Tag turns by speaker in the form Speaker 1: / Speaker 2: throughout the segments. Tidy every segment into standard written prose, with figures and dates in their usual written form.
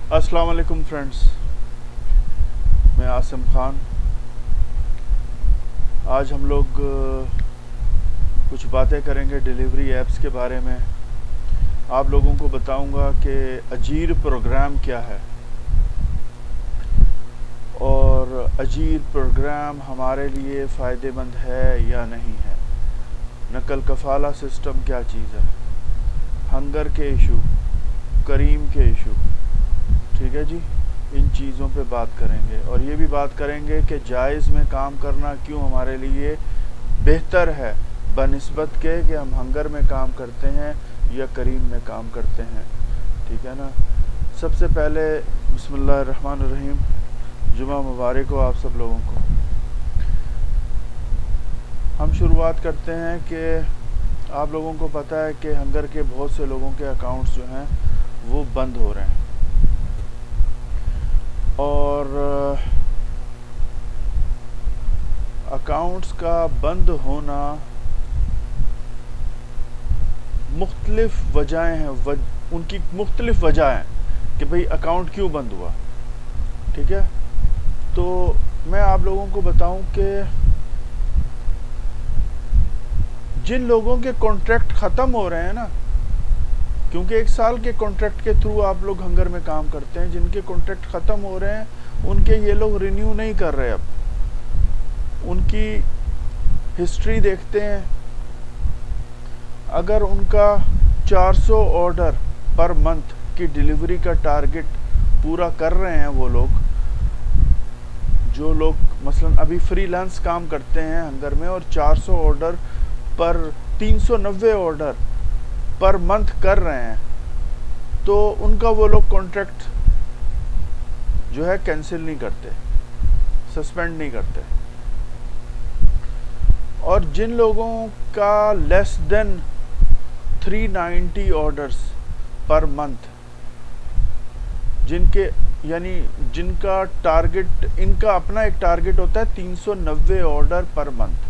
Speaker 1: अस्सलाम वालेकुम फ्रेंड्स, मैं आसिम ख़ान। आज हम लोग कुछ बातें करेंगे डिलीवरी ऐप्स के बारे में। आप लोगों को बताऊंगा कि अजीर प्रोग्राम क्या है और अजीर प्रोग्राम हमारे लिए फ़ायदेमंद है या नहीं है। नकल कफ़ाला सिस्टम क्या चीज़ है, हंगर के इशू, करीम के इशू, ठीक है जी। इन चीज़ों पे बात करेंगे और ये भी बात करेंगे कि जायज़ में काम करना क्यों हमारे लिए बेहतर है बनिस्बत के कि हम हंगर में काम करते हैं या करीम में काम करते हैं, ठीक है ना। सबसे पहले बिस्मिल्लाहिर्रहमानिर्रहीम, जुमा मुबारक हो आप सब लोगों को। हम शुरुआत करते हैं कि आप लोगों को पता है कि हंगर के बहुत से लोगों के अकाउंट्स जो हैं वो बंद हो रहे हैं और अकाउंट्स का बंद होना मुख्तलिफ वजहें हैं, उनकी मुख्तलिफ वजह हैं कि भाई अकाउंट क्यों बंद हुआ, ठीक है। तो मैं आप लोगों को बताऊं कि जिन लोगों के कॉन्ट्रैक्ट ख़त्म हो रहे हैं ना, क्योंकि 1 साल के कॉन्ट्रैक्ट के थ्रू आप लोग हंगर में काम करते हैं, जिनके कॉन्ट्रैक्ट ख़त्म हो रहे हैं उनके ये लोग रिन्यू नहीं कर रहे। अब उनकी हिस्ट्री देखते हैं, अगर उनका 400 ऑर्डर पर मंथ की डिलीवरी का टारगेट पूरा कर रहे हैं वो लोग, जो लोग मसलन अभी फ्रीलांस काम करते हैं हंगर में और 400 ऑर्डर पर 390 ऑर्डर पर मंथ कर रहे हैं, तो उनका वो लोग कॉन्ट्रैक्ट जो है कैंसिल नहीं करते, सस्पेंड नहीं करते। और जिन लोगों का less than 390 orders per month, जिनके यानी जिनका टारगेट, इनका अपना एक टारगेट होता है 390 ऑर्डर पर मंथ।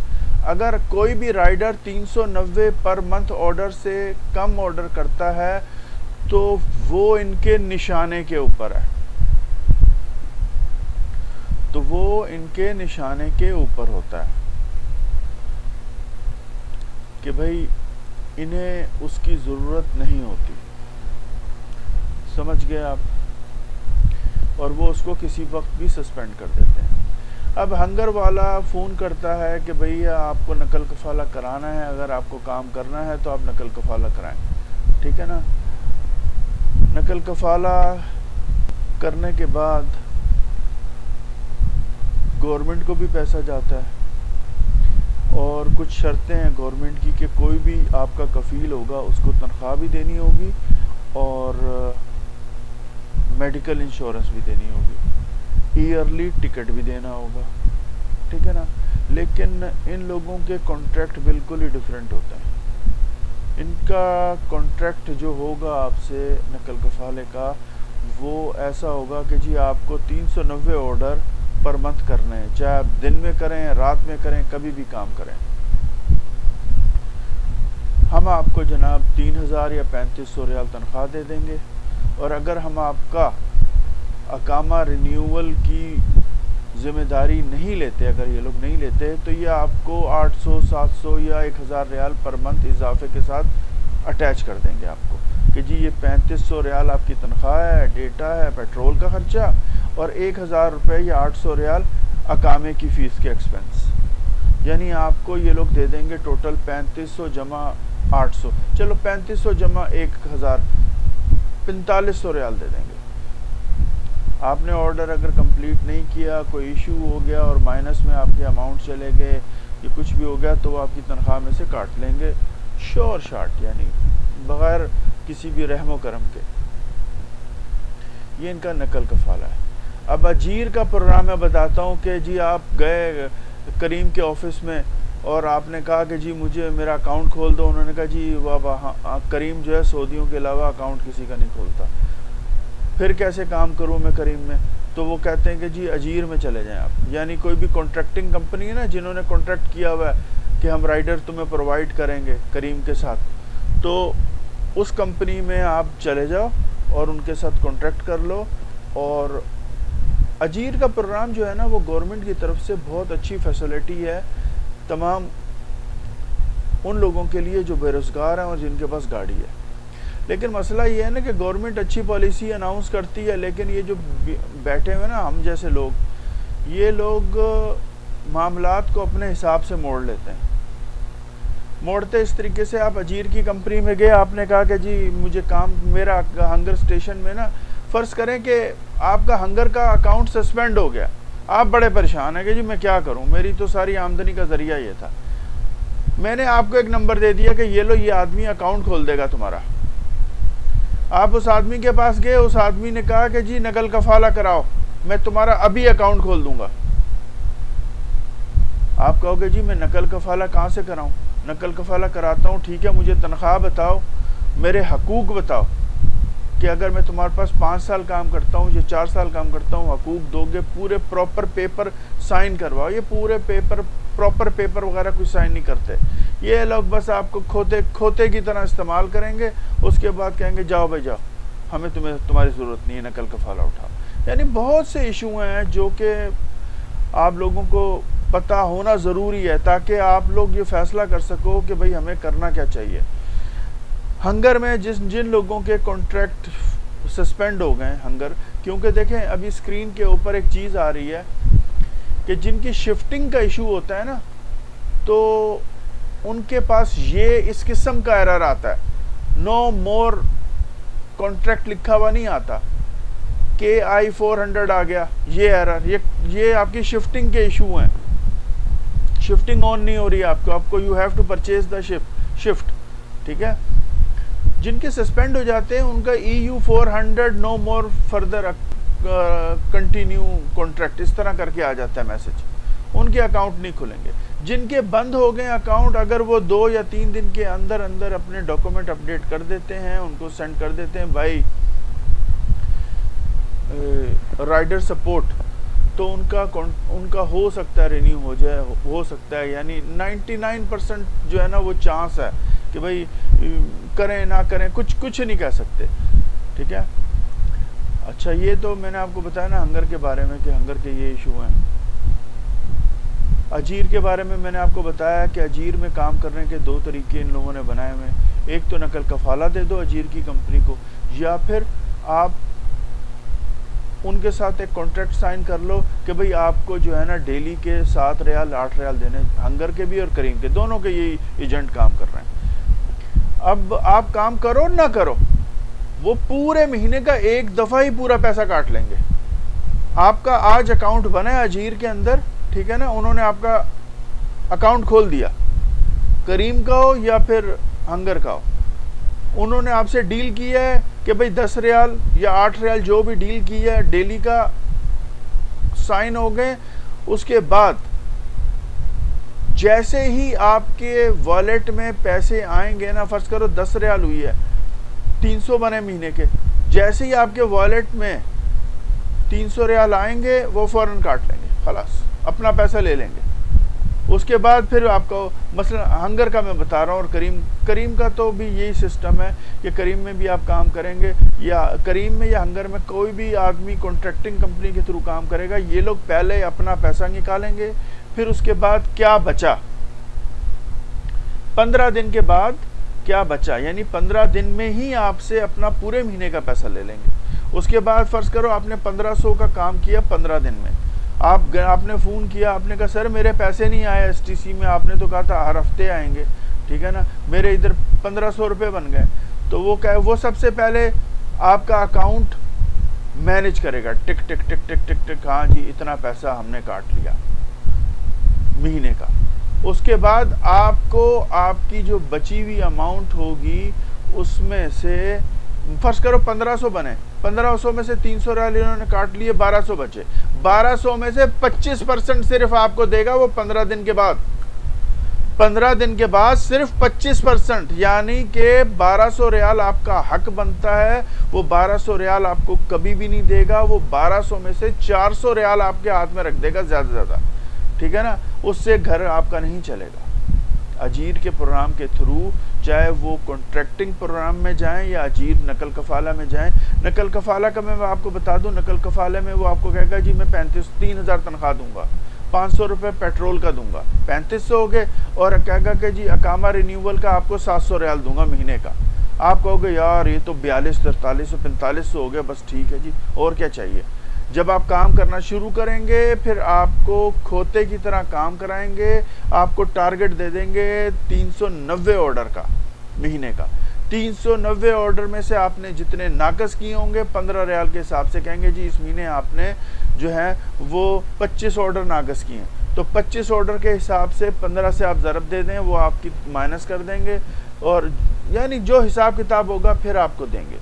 Speaker 1: अगर कोई भी राइडर 390 पर मंथ ऑर्डर से कम ऑर्डर करता है तो वो इनके निशाने के ऊपर है, तो वो इनके निशाने के ऊपर होता है कि भाई इन्हें उसकी ज़रूरत नहीं होती, समझ गए आप, और वो उसको किसी वक्त भी सस्पेंड कर देते हैं। अब हंगर वाला फ़ोन करता है कि भैया आपको नकल कफ़ाला कराना है, अगर आपको काम करना है तो आप नकल कफ़ाला कराएं, ठीक है ना। नकल कफ़ाला करने के बाद गवर्नमेंट को भी पैसा जाता है और कुछ शर्तें हैं गवर्नमेंट की कि कोई भी आपका कफ़ील होगा उसको तनख्वाह भी देनी होगी और मेडिकल इंश्योरेंस भी देनी होगी, ईयरली टिकट भी देना होगा, ठीक है ना। लेकिन इन लोगों के कॉन्ट्रैक्ट बिल्कुल ही डिफरेंट होते हैं। इनका कॉन्ट्रैक्ट जो होगा आपसे नकल कफ़ाले का, वो ऐसा होगा कि जी आपको 390 ऑर्डर पर मंथ करने हैं, चाहे आप दिन में करें, रात में करें, कभी भी काम करें। हम आपको जनाब 3000 या 3500 रियाल तनख्वाह दे देंगे और अगर हम आपका अकामा रिन्यूअल की ज़िम्मेदारी नहीं लेते, अगर ये लोग नहीं लेते, तो ये आपको 800, 700 या 1000 रियाल पर मंथ इजाफे के साथ अटैच कर देंगे आपको कि जी ये 3500 रियाल आपकी तनख्वाह है, डेटा है, पेट्रोल का ख़र्चा और 1000 रुपये या 800 रियाल अकामे की फ़ीस के एक्सपेंस, यानी आपको ये लोग दे देंगे टोटल 3500 जमा 800, चलो 3500 जमा 1000, 4500 रियाल दे देंगे। आपने ऑर्डर अगर कंप्लीट नहीं किया, कोई इशू हो गया और माइनस में आपके अमाउंट चले गए या कुछ भी हो गया, तो वो आपकी तनख्वाह में से काट लेंगे श्योर शॉट, यानी बग़ैर किसी भी रहमो करम के। ये इनका नकल कफ़ाला है। अब अजीर का प्रोग्राम मैं बताता हूँ कि जी आप गए करीम के ऑफिस में और आपने कहा कि जी मुझे मेरा अकाउंट खोल दो, उन्होंने कहा जी वाह, करीम जो है सऊदियों के अलावा अकाउंट किसी का नहीं खोलता, फिर कैसे काम करूं मैं करीम में। तो वो कहते हैं कि जी अजीर में चले जाएं आप, यानी कोई भी कॉन्ट्रैक्टिंग कंपनी है ना, जिन्होंने कॉन्ट्रैक्ट किया हुआ है कि हम राइडर तुम्हें प्रोवाइड करेंगे करीम के साथ, तो उस कंपनी में आप चले जाओ और उनके साथ कॉन्ट्रैक्ट कर लो और अजीर का प्रोग्राम जो है ना वो गवर्नमेंट की तरफ से बहुत अच्छी फैसिलिटी है तमाम उन लोगों के लिए जो बेरोज़गार हैं और जिनके पास गाड़ी है। लेकिन मसला ये है ना कि गवर्नमेंट अच्छी पॉलिसी अनाउंस करती है, लेकिन ये जो बैठे हुए ना हम जैसे लोग, ये लोग मामलात को अपने हिसाब से मोड़ लेते हैं। मोड़ते इस तरीके से, आप अजीर की कंपनी में गए, आपने कहा कि जी मुझे काम, मेरा हंगर स्टेशन में ना, फ़र्ज़ करें कि आपका हंगर का अकाउंट सस्पेंड हो गया, आप बड़े परेशान हैं कि जी मैं क्या करूं, मेरी तो सारी आमदनी का ज़रिया ये था। मैंने आपको एक नंबर दे दिया कि ये लो, ये आदमी अकाउंट खोल देगा तुम्हारा। आप उस आदमी के पास गए, उस आदमी ने कहा कि जी नकल कफाला कराओ, मैं तुम्हारा अभी अकाउंट खोल दूंगा। आप कहोगे जी मैं नकल कफाला कहाँ से कराऊं? नकल कफाला कराता हूँ, ठीक है, मुझे तनख्वाह बताओ, मेरे हकूक़ बताओ कि अगर मैं तुम्हारे पास 5 साल काम करता हूँ या 4 साल काम करता हूँ, हकूक़ दोगे, पूरे प्रॉपर पेपर साइन करवाओ। ये पूरे पेपर, प्रॉपर पेपर वगैरह कुछ साइन नहीं करते ये लोग, बस आपको खोते की तरह इस्तेमाल करेंगे। उसके बाद कहेंगे जाओ भाई जाओ, हमें तुम्हारी ज़रूरत नहीं है, नकल कफाला उठाओ। यानी बहुत से इशू हैं जो कि आप लोगों को पता होना ज़रूरी है ताकि आप लोग ये फ़ैसला कर सको कि भाई हमें करना क्या चाहिए। हंगर में जिन लोगों के कॉन्ट्रैक्ट सस्पेंड हो गए हंगर, क्योंकि देखें अभी स्क्रीन के ऊपर एक चीज़ आ रही है कि जिनकी शिफ्टिंग का इशू होता है ना, तो उनके पास ये इस किस्म का एरर आता है, नो मोर कॉन्ट्रैक्ट लिखा हुआ नहीं आता, KI 400 आ गया, ये एरर, ये आपकी शिफ्टिंग के इशू हैं। शिफ्टिंग ऑन नहीं हो रही है आपको you have to purchase the shift, ठीक है। जिनके सस्पेंड हो जाते हैं उनका EU 400 no more further continue contract, इस तरह करके आ जाता है मैसेज, उनके अकाउंट नहीं खुलेंगे। जिनके बंद हो गए अकाउंट, अगर वो 2 या 3 दिन के अंदर अंदर अपने डॉक्यूमेंट अपडेट कर देते हैं, उनको सेंड कर देते हैं भाई राइडर सपोर्ट, तो उनका हो सकता है रिन्यू हो जाए, हो सकता है, यानी 99% जो है ना वो चांस है कि भाई करें ना करें, कुछ नहीं कह सकते, ठीक है। अच्छा, ये तो मैंने आपको बताया ना हंगर के बारे में कि हंगर के ये इशू हैं। अजीर के बारे में मैंने आपको बताया कि अजीर में काम करने के 2 तरीके इन लोगों ने बनाए हुए हैं। एक तो नकल कफाला दे दो अजीर की कंपनी को, या फिर आप उनके साथ एक कॉन्ट्रैक्ट साइन कर लो कि भाई आपको जो है ना डेली के 7 रियाल 8 रियाल देने, हंगर के भी और करीम के, दोनों के ये एजेंट काम कर रहे हैं। अब आप काम करो ना करो, वो पूरे महीने का एक दफ़ा ही पूरा पैसा काट लेंगे। आपका आज अकाउंट बना है अजीर के अंदर, ठीक है ना, उन्होंने आपका अकाउंट खोल दिया, करीम का हो या फिर हंगर का हो, उन्होंने आपसे डील किया है कि भाई 10 रियाल या 8 रियाल जो भी डील की है डेली का साइन हो गए। उसके बाद जैसे ही आपके वॉलेट में पैसे आएंगे ना, फर्ज करो 10 रियाल हुई है, 300 बने महीने के, जैसे ही आपके वॉलेट में 300 रियाल आएंगे वो फ़ौरन काट लेंगे, खलास अपना पैसा ले लेंगे। उसके बाद फिर आपको मसलन हंगर का मैं बता रहा हूँ, और करीम का तो भी यही सिस्टम है कि करीम में भी आप काम करेंगे, या करीम में या हंगर में कोई भी आदमी कॉन्ट्रैक्टिंग कंपनी के थ्रू काम करेगा, ये लोग पहले अपना पैसा निकालेंगे, फिर उसके बाद क्या बचा 15 दिन के बाद क्या बचा, यानी 15 दिन में ही आपसे अपना पूरे महीने का पैसा ले लेंगे। उसके बाद फ़र्ज़ करो आपने 1500 का काम किया 15 दिन में, आपने फ़ोन किया, आपने कहा सर मेरे पैसे नहीं आए STC में, आपने तो कहा था हर हफ्ते आएंगे, ठीक है ना, मेरे इधर 1500 रुपये बन गए, तो वो सबसे पहले आपका अकाउंट मैनेज करेगा, टिक टिक टिक टिक टिक टिक, हाँ जी इतना पैसा हमने काट लिया महीने का। उसके बाद आपको आपकी जो बची हुई अमाउंट होगी उसमें से फर्स्ट करो 1500 बने, 1500 में से 300 रियाल इन्होंने काट लिए, 1200 बचे, 1200 में से 25% सिर्फ आपको देगा वो 15 दिन के बाद। 15 दिन के बाद सिर्फ 25%, यानी कि 1200 रियाल आपका हक बनता है, वो 1200 रियाल आपको कभी भी नहीं देगा, वो 1200 में से 400 रियाल आपके हाथ में रख देगा ज़्यादा से ज़्यादा, ठीक है ना, उससे घर आपका नहीं चलेगा। अजीर के प्रोग्राम के थ्रू चाहे वो कॉन्ट्रैक्टिंग प्रोग्राम में जाएं या अजीर नकल कफाला में जाएं। नकल कफाला का मैं आपको बता दूं, नकल कफाले में वो आपको कहेगा जी मैं 3,000 तनख्वाह दूंगा, 500 रुपये पेट्रोल का दूंगा, 3500 हो गए, और कहेगा कि जी अकामा रिन्यूअल का आपको 700 रियाल दूंगा महीने का। आप कहोगे यार ये तो 42, 43, 4500 हो गया, बस ठीक है जी, और क्या चाहिए। जब आप काम करना शुरू करेंगे फिर आपको खोते की तरह काम कराएंगे, आपको टारगेट दे देंगे 390 ऑर्डर का महीने का। 390 ऑर्डर में से आपने जितने नाकस किए होंगे 15 रियाल के हिसाब से कहेंगे जी इस महीने आपने जो है वो 25 ऑर्डर नाकस किए हैं, तो 25 ऑर्डर के हिसाब से 15 से आप ज़रब दे दें, वो आपकी माइनस कर देंगे, और यानी जो हिसाब किताब होगा फिर आपको देंगे।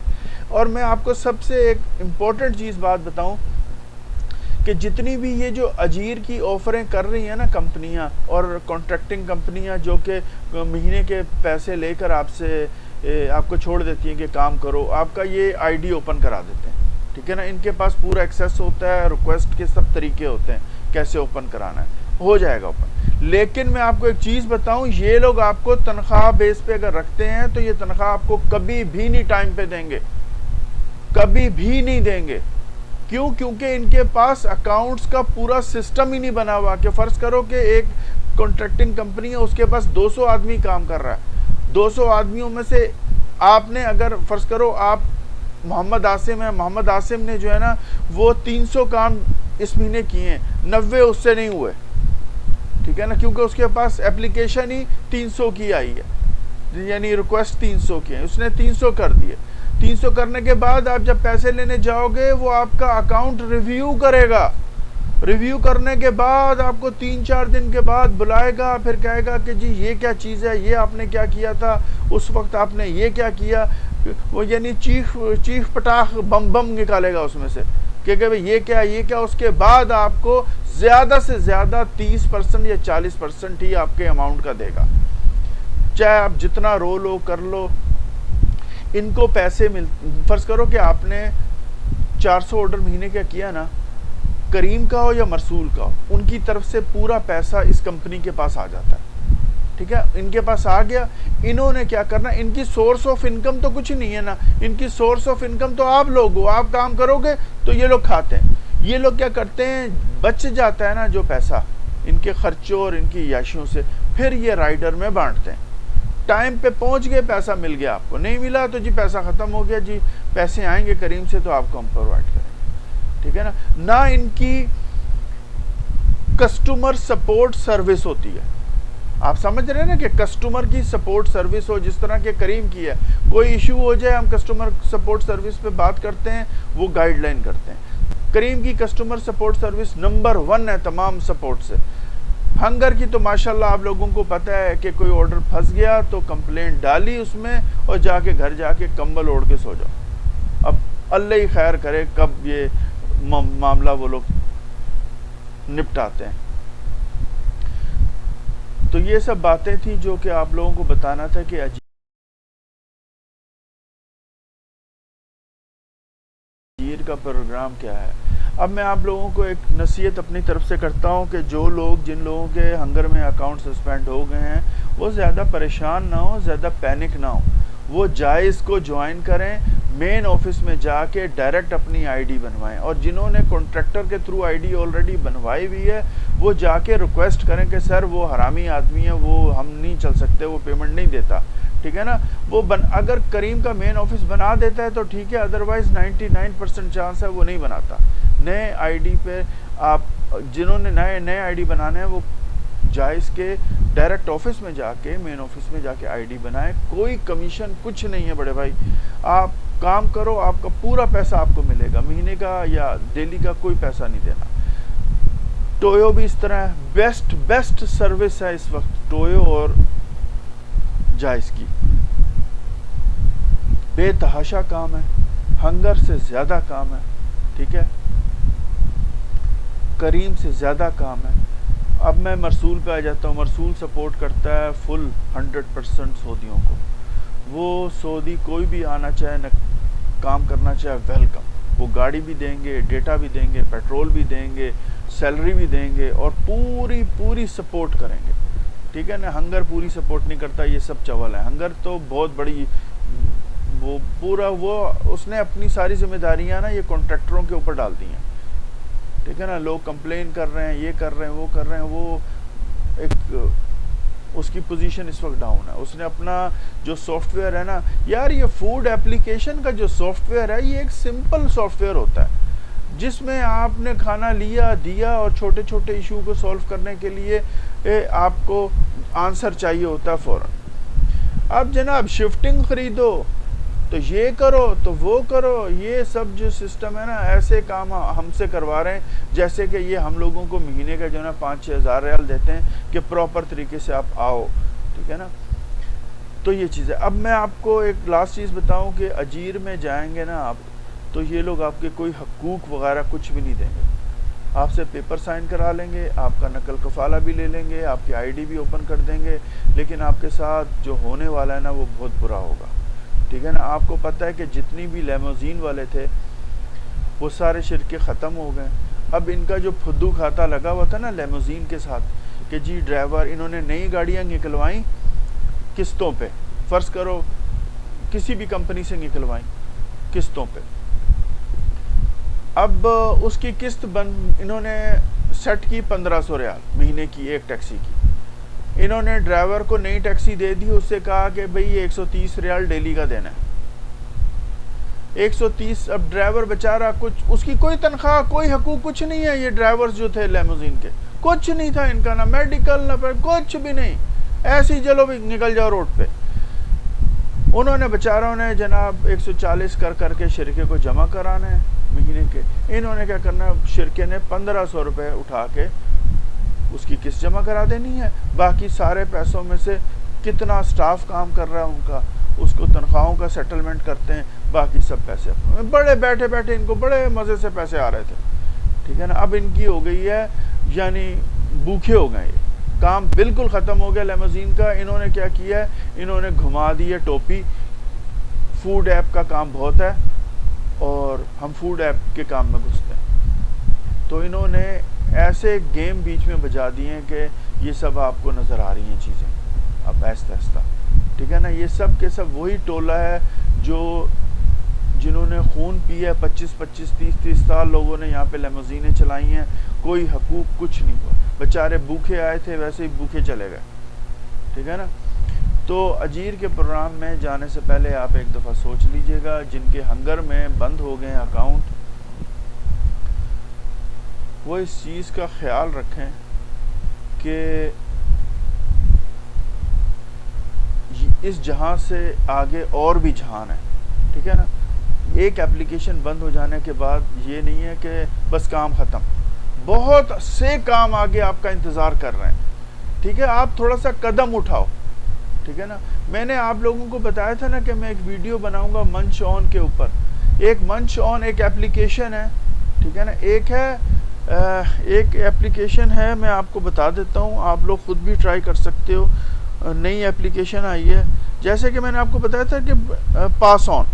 Speaker 1: और मैं आपको सबसे एक इम्पॉर्टेंट चीज़ बात बताऊं कि जितनी भी ये जो अजीर की ऑफरें कर रही हैं ना कंपनियां और कॉन्ट्रैक्टिंग कंपनियां जो कि महीने के पैसे लेकर आपसे आपको छोड़ देती हैं कि काम करो, आपका ये आईडी ओपन करा देते हैं, ठीक है ना। इनके पास पूरा एक्सेस होता है, रिक्वेस्ट के सब तरीके होते हैं कैसे ओपन कराना है, हो जाएगा ओपन। लेकिन मैं आपको एक चीज़ बताऊं, ये लोग आपको तनख्वाह बेस पे अगर रखते हैं तो ये तनख्वाह आपको कभी भी नहीं टाइम पे देंगे, कभी भी नहीं देंगे। क्यों? क्योंकि इनके पास अकाउंट्स का पूरा सिस्टम ही नहीं बना हुआ। कि फ़र्ज़ करो कि एक कॉन्ट्रैक्टिंग कंपनी है, उसके पास 200 आदमी काम कर रहा है, 200 आदमियों में से आपने अगर फ़र्ज़ करो आप मोहम्मद आसिम है, मोहम्मद आसिम ने जो है ना वो 300 काम इस महीने किए हैं, 90 उससे नहीं हुए, ठीक है ना, क्योंकि उसके पास एप्लीकेशन ही 300 की आई है, यानी रिक्वेस्ट 300 की है, उसने 300 कर दिए। 300 करने के बाद आप जब पैसे लेने जाओगे वो आपका अकाउंट रिव्यू करेगा, रिव्यू करने के बाद आपको 3-4 दिन के बाद बुलाएगा, फिर कहेगा कि जी ये क्या चीज़ है, ये आपने क्या किया था, उस वक्त आपने ये क्या किया, वो यानी चीख पटाख बम बम निकालेगा उसमें से कि भाई ये क्या। उसके बाद आपको ज़्यादा से ज़्यादा 30% या 40% ही आपके अमाउंट का देगा, चाहे आप जितना रो लो कर लो। इनको पैसे फ़र्ज़ करो कि आपने 400 ऑर्डर महीने का किया ना, करीम का हो या मरसूल का हो, उनकी तरफ से पूरा पैसा इस कंपनी के पास आ जाता है, ठीक है। इनके पास आ गया, इन्होंने क्या करना, इनकी सोर्स ऑफ इनकम तो कुछ नहीं है ना, इनकी सोर्स ऑफ इनकम तो आप लोग हो, आप काम करोगे तो ये लोग खाते हैं। ये लोग क्या करते हैं, बच जाता है ना जो पैसा इनके खर्चों और इनकी याशियों से, फिर ये राइडर में बांटते हैं। टाइम पे पहुंच गए, पैसा मिल गया, आपको नहीं मिला तो जी पैसा ख़त्म हो गया जी, पैसे आएंगे करीम से तो आपको हम प्रोवाइड करेंगे, ठीक है ना। इनकी कस्टमर सपोर्ट सर्विस होती है, आप समझ रहे हैं ना, कि कस्टमर की सपोर्ट सर्विस हो, जिस तरह के करीम की है, कोई इशू हो जाए हम कस्टमर सपोर्ट सर्विस पे बात करते हैं, वो गाइडलाइन करते हैं। करीम की कस्टमर सपोर्ट सर्विस नंबर 1 है तमाम सपोर्ट से। हंगर की तो माशाल्लाह आप लोगों को पता है कि कोई ऑर्डर फंस गया तो कंप्लेंट डाली उसमें और जाके घर जाके कंबल ओढ़ के सो जाओ। अब अल्लाह ही खैर करे कब ये मामला वो लोग निपटाते हैं। तो ये सब बातें थी जो कि आप लोगों को बताना था कि अजीर का प्रोग्राम क्या है। अब मैं आप लोगों को एक नसीहत अपनी तरफ से करता हूं कि जो लोग, जिन लोगों के हंगर में अकाउंट सस्पेंड हो गए हैं, वो ज़्यादा परेशान ना हो, ज़्यादा पैनिक ना हो, वो जायज़ को ज्वाइन करें, मेन ऑफिस में जाके डायरेक्ट अपनी आईडी बनवाएं, और जिन्होंने कॉन्ट्रैक्टर के थ्रू आईडी ऑलरेडी बनवाई हुई है वो जाके रिक्वेस्ट करें कि सर वो हरामी आदमी है, वो हम नहीं चल सकते, वो पेमेंट नहीं देता, ठीक है ना। वो अगर करीम का मेन ऑफिस बना देता है तो ठीक है, अदरवाइज़ 99% चांस है वो नहीं बनाता। नए आईडी पे आप, जिन्होंने नए आईडी बनाने हैं वो जायज़ के डायरेक्ट ऑफिस में जाके, मेन ऑफिस में जाके आईडी बनाएं। कोई कमीशन कुछ नहीं है बड़े भाई, आप काम करो, आपका पूरा पैसा आपको मिलेगा, महीने का या डेली का कोई पैसा नहीं देना। टोयो भी इस तरह है, बेस्ट सर्विस है इस वक्त टोयो और जायज़ की, बेतहाशा काम है, हंगर से ज़्यादा काम है, ठीक है, करीम से ज़्यादा काम है। अब मैं मरसूल पे आ जाता हूँ। मरसूल सपोर्ट करता है फुल 100% सऊदियों को। वो सऊदी कोई भी आना चाहे, न काम करना चाहे, वेलकम। वो गाड़ी भी देंगे, डेटा भी देंगे, पेट्रोल भी देंगे, सैलरी भी देंगे और पूरी सपोर्ट करेंगे। ठीक है ना। हंगर पूरी सपोर्ट नहीं करता, ये सब चवल है। हंगर तो बहुत बड़ी, वो पूरा वो उसने अपनी सारी जिम्मेदारियां ना ये कॉन्ट्रैक्टरों के ऊपर डाल दी हैं, ठीक है ना। लोग कंप्लेन कर रहे हैं, ये कर रहे हैं, वो कर रहे हैं, वो एक उसकी पोजीशन इस वक्त डाउन है। उसने अपना जो सॉफ्टवेयर है ना यार, ये फूड एप्लीकेशन का जो सॉफ्टवेयर है ये एक सिंपल सॉफ्टवेयर होता है जिसमें आपने खाना लिया दिया और छोटे छोटे इशू को सॉल्व करने के लिए आपको आंसर चाहिए होता है फ़ौरन। अब जनाब शिफ्टिंग ख़रीदो तो ये करो तो वो करो, ये सब जो सिस्टम है ना ऐसे काम हमसे करवा रहे हैं जैसे कि ये हम लोगों को महीने का जो है ना 5-6 हज़ार रियाल देते हैं कि प्रॉपर तरीके से आप आओ, ठीक है ना। तो ये चीज़ है। अब मैं आपको एक लास्ट चीज़ बताऊं कि अजीर में जाएंगे ना आप, तो ये लोग आपके कोई हकूक़ वगैरह कुछ भी नहीं देंगे। आपसे पेपर साइन करा लेंगे, आपका नकल कफ़ाला भी ले लेंगे, आपकी आईडी भी ओपन कर देंगे, लेकिन आपके साथ जो होने वाला है ना वो बहुत बुरा होगा, ठीक है ना। आपको पता है कि जितनी भी लेमोजीन वाले थे वो सारे शिरके ख़त्म हो गए। अब इनका जो फुद्दू खाता लगा हुआ था ना लेमोजीन के साथ कि जी ड्राइवर, इन्होंने नई गाड़ियाँ निकलवाई किस्तों पे, फ़र्ज़ करो किसी भी कंपनी से निकलवाई किस्तों पे। अब उसकी किस्त इन्होंने सेट की 1500 रियाल महीने की एक टैक्सी की। इन्होंने ड्राइवर को नई टैक्सी दे दी, उससे कहा कि भाई ये 130 रियाल डेली का देना है। 130। अब ड्राइवर बेचारा कुछ, उसकी कोई तनख्वाह कोई हकूक कुछ नहीं है। ये ड्राइवर्स जो थे लेमोजीन के कुछ नहीं था इनका, ना मेडिकल ना कुछ भी नहीं, ऐसे ही चलो भी निकल जाओ रोड पे। उन्होंने बेचारों ने जनाब 140 कर करके शिरके को जमा कराना है महीने के। इन्होंने क्या करना है, शिरके ने 1500 रुपये उठा के उसकी किस्त जमा करा देनी है। बाकी सारे पैसों में से कितना स्टाफ काम कर रहा है उनका, उसको तनख्वाहों का सेटलमेंट करते हैं, बाकी सब पैसे बड़े बैठे बैठे इनको बड़े मज़े से पैसे आ रहे थे, ठीक है ना। अब इनकी हो गई है, यानी भूखे हो गए, काम बिल्कुल ख़त्म हो गया लेमोजीन का। इन्होंने क्या किया है, इन्होंने घुमा दी है टोपी, फूड ऐप का काम बहुत है और हम फूड ऐप के काम में घुसते हैं। तो इन्होंने ऐसे गेम बीच में बजा दिए हैं कि ये सब आपको नज़र आ रही हैं चीज़ें अब आहिस्ता आहिस्ता, ठीक है ना। ये सब के सब वही टोला है जो जिन्होंने खून पिया है, 25-25, 30-30 साल लोगों ने यहाँ पे लेमोजीनें चलाई हैं, कोई हकूक़ कुछ नहीं हुआ। बेचारे भूखे आए थे, वैसे ही भूखे चले गए, ठीक है ना। तो अजीर के प्रोग्राम में जाने से पहले आप एक दफ़ा सोच लीजिएगा, जिनके हंगर में बंद हो गए अकाउंट, वो इस चीज़ का ख्याल रखें कि इस जहां से आगे और भी जहान है, ठीक है ना। एक एप्लीकेशन बंद हो जाने के बाद ये नहीं है कि बस काम ख़त्म, बहुत से काम आगे आपका इंतज़ार कर रहे हैं, ठीक है। आप थोड़ा सा कदम उठाओ, ठीक है ना। मैंने आप लोगों को बताया था ना कि मैं एक वीडियो बनाऊंगा मंच ऑन के ऊपर। एक मंच ऑन एक एप्लीकेशन है, ठीक है ना। एक एप्लीकेशन है, मैं आपको बता देता हूँ, आप लोग ख़ुद भी ट्राई कर सकते हो। नई एप्लीकेशन आई है, जैसे कि मैंने आपको बताया था कि पास ऑन,